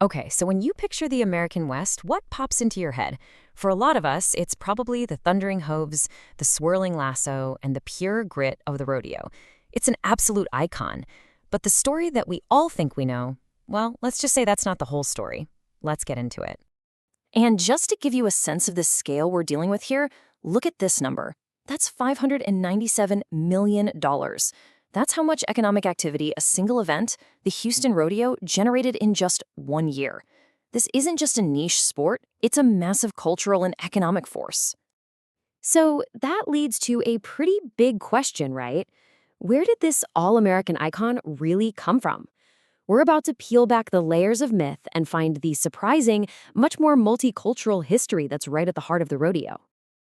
Okay, so when you picture the American West, what pops into your head? For a lot of us, it's probably the thundering hooves, the swirling lasso, and the pure grit of the rodeo. It's an absolute icon. But the story that we all think we know, well, let's just say that's not the whole story. Let's get into it. And just to give you a sense of the scale we're dealing with here, look at this number. That's $597 million. That's how much economic activity a single event, the Houston Rodeo, generated in just 1 year. This isn't just a niche sport, it's a massive cultural and economic force. So that leads to a pretty big question, right? Where did this all-American icon really come from? We're about to peel back the layers of myth and find the surprising, much more multicultural history that's right at the heart of the rodeo.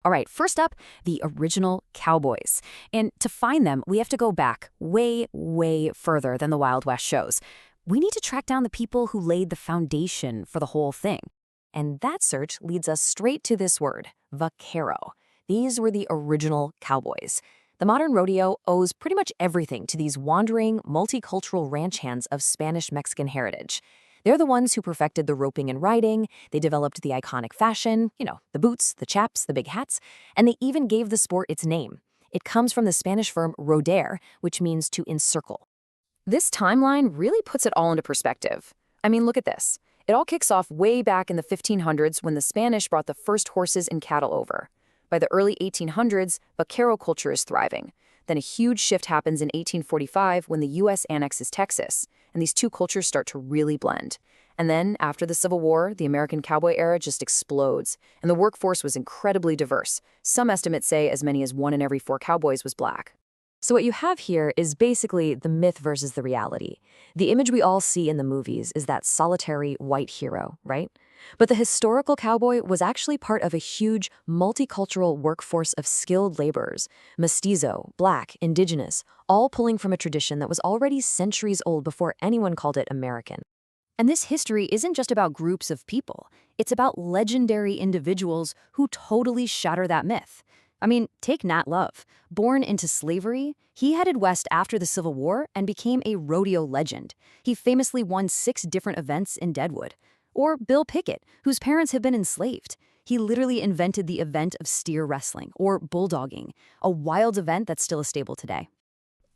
All right, first up, the original cowboys. And to find them, we have to go back way, way further than the Wild West shows. We need to track down the people who laid the foundation for the whole thing. And that search leads us straight to this word, vaquero. These were the original cowboys. The modern rodeo owes pretty much everything to these wandering, multicultural ranch hands of Spanish-Mexican heritage. They're the ones who perfected the roping and riding, they developed the iconic fashion, the boots, the chaps, the big hats, and they even gave the sport its name. It comes from the Spanish verb rodear, which means to encircle. This timeline really puts it all into perspective. I mean, look at this. It all kicks off way back in the 1500s when the Spanish brought the first horses and cattle over. By the early 1800s, vaquero culture is thriving. Then a huge shift happens in 1845 when the U.S. annexes Texas, and these two cultures start to really blend. And then, after the Civil War, the American cowboy era just explodes, and the workforce was incredibly diverse. Some estimates say as many as 1 in every 4 cowboys was black. So what you have here is basically the myth versus the reality. The image we all see in the movies is that solitary white hero, right? But the historical cowboy was actually part of a huge multicultural workforce of skilled laborers, mestizo, black, indigenous, all pulling from a tradition that was already centuries old before anyone called it American. And this history isn't just about groups of people. It's about legendary individuals who totally shatter that myth. I mean, take Nat Love. Born into slavery, he headed west after the Civil War and became a rodeo legend. He famously won 6 different events in Deadwood. Or Bill Pickett, whose parents have been enslaved. He literally invented the event of steer wrestling, or bulldogging, a wild event that's still a staple today.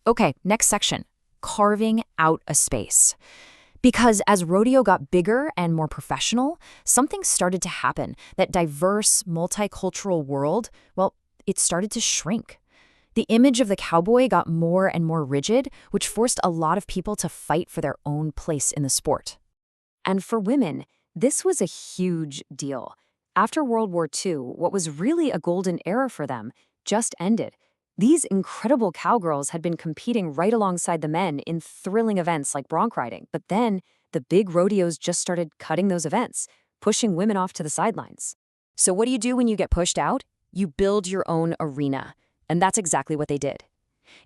Okay, next section, carving out a space. Because as rodeo got bigger and more professional, something started to happen. That diverse, multicultural world, well, it started to shrink. The image of the cowboy got more and more rigid, which forced a lot of people to fight for their own place in the sport. And for women, this was a huge deal. After World War II, what was really a golden era for them just ended. These incredible cowgirls had been competing right alongside the men in thrilling events like bronc riding, but then the big rodeos just started cutting those events, pushing women off to the sidelines. So what do you do when you get pushed out? You build your own arena. And that's exactly what they did.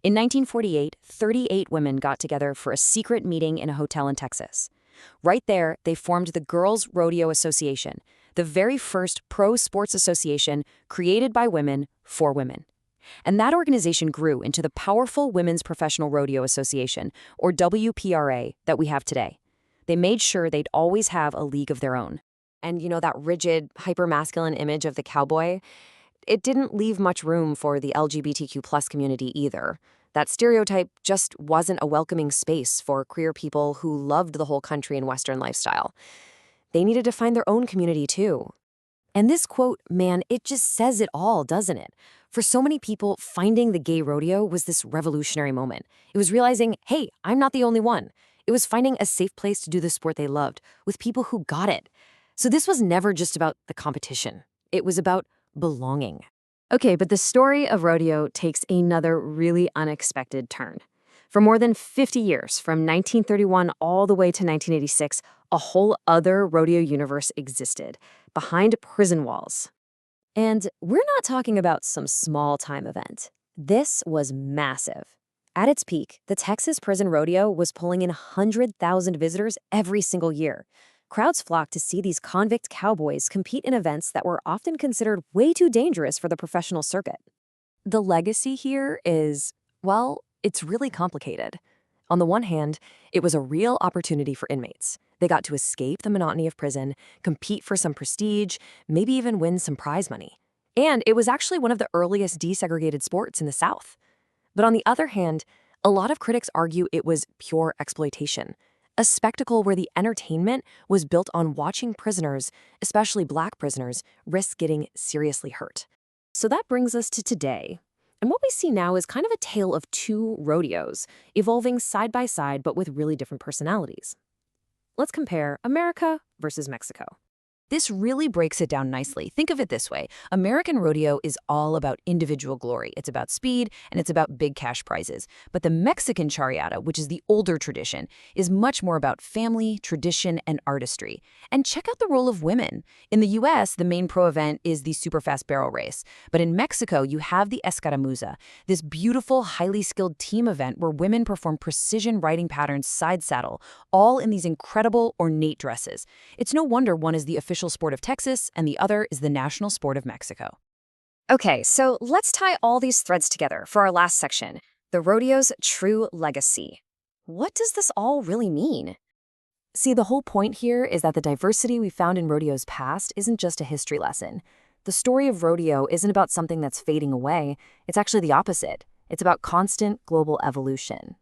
In 1948, 38 women got together for a secret meeting in a hotel in Texas. Right there, they formed the Girls Rodeo Association, the very first pro sports association created by women for women. And that organization grew into the powerful Women's Professional Rodeo Association, or WPRA, that we have today. They made sure they'd always have a league of their own. And that rigid, hyper-masculine image of the cowboy, it didn't leave much room for the LGBTQ+ community either. That stereotype just wasn't a welcoming space for queer people who loved the whole country and Western lifestyle. They needed to find their own community too. And this quote, man, it just says it all, doesn't it? For so many people, finding the gay rodeo was this revolutionary moment. It was realizing, hey, I'm not the only one. It was finding a safe place to do the sport they loved with people who got it. So this was never just about the competition. It was about belonging. Okay, but the story of rodeo takes another really unexpected turn. For more than 50 years, from 1931 all the way to 1986, a whole other rodeo universe existed, behind prison walls. And we're not talking about some small-time event. This was massive. At its peak, the Texas Prison Rodeo was pulling in 100,000 visitors every single year. Crowds flocked to see these convict cowboys compete in events that were often considered way too dangerous for the professional circuit. The legacy here is, well, it's really complicated. On the one hand, it was a real opportunity for inmates. They got to escape the monotony of prison, compete for some prestige, maybe even win some prize money. And it was actually one of the earliest desegregated sports in the South. But on the other hand, a lot of critics argue it was pure exploitation, a spectacle where the entertainment was built on watching prisoners, especially Black prisoners, risk getting seriously hurt. So that brings us to today. And what we see now is kind of a tale of two rodeos, evolving side by side but with really different personalities. Let's compare America versus Mexico. This really breaks it down nicely. Think of it this way. American rodeo is all about individual glory. It's about speed, and it's about big cash prizes. But the Mexican charreada, which is the older tradition, is much more about family, tradition, and artistry. And check out the role of women. In the U.S., the main pro event is the super fast barrel race. But in Mexico, you have the escaramuza, this beautiful, highly skilled team event where women perform precision riding patterns side saddle, all in these incredible, ornate dresses. It's no wonder one is the official sport of Texas and the other is the national sport of Mexico. Okay, so let's tie all these threads together for our last section, the rodeo's true legacy. What does this all really mean? See, the whole point here is that the diversity we found in rodeo's past isn't just a history lesson. The story of rodeo isn't about something that's fading away. It's actually the opposite. It's about constant global evolution.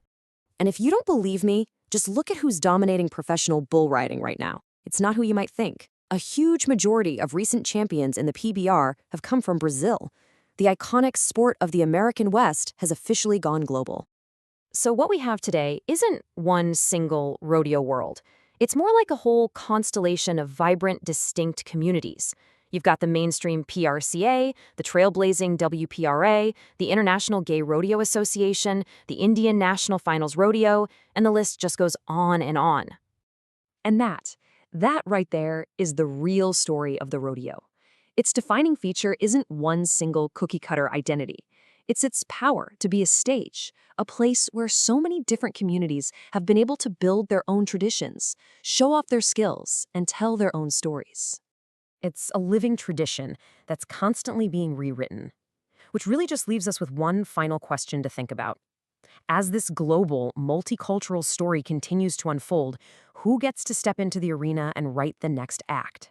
And if you don't believe me, just look at who's dominating professional bull riding right now. It's not who you might think. A huge majority of recent champions in the PBR have come from Brazil. The iconic sport of the American West has officially gone global. So what we have today isn't one single rodeo world. It's more like a whole constellation of vibrant, distinct communities. You've got the mainstream PRCA, the trailblazing WPRA, the International Gay Rodeo Association, the Indian National Finals Rodeo, and the list just goes on and on. And that right there is the real story of the rodeo. Its defining feature isn't one single cookie-cutter identity. It's its power to be a stage, a place where so many different communities have been able to build their own traditions, show off their skills, and tell their own stories. It's a living tradition that's constantly being rewritten, which really just leaves us with one final question to think about. As this global, multicultural story continues to unfold, who gets to step into the arena and write the next act?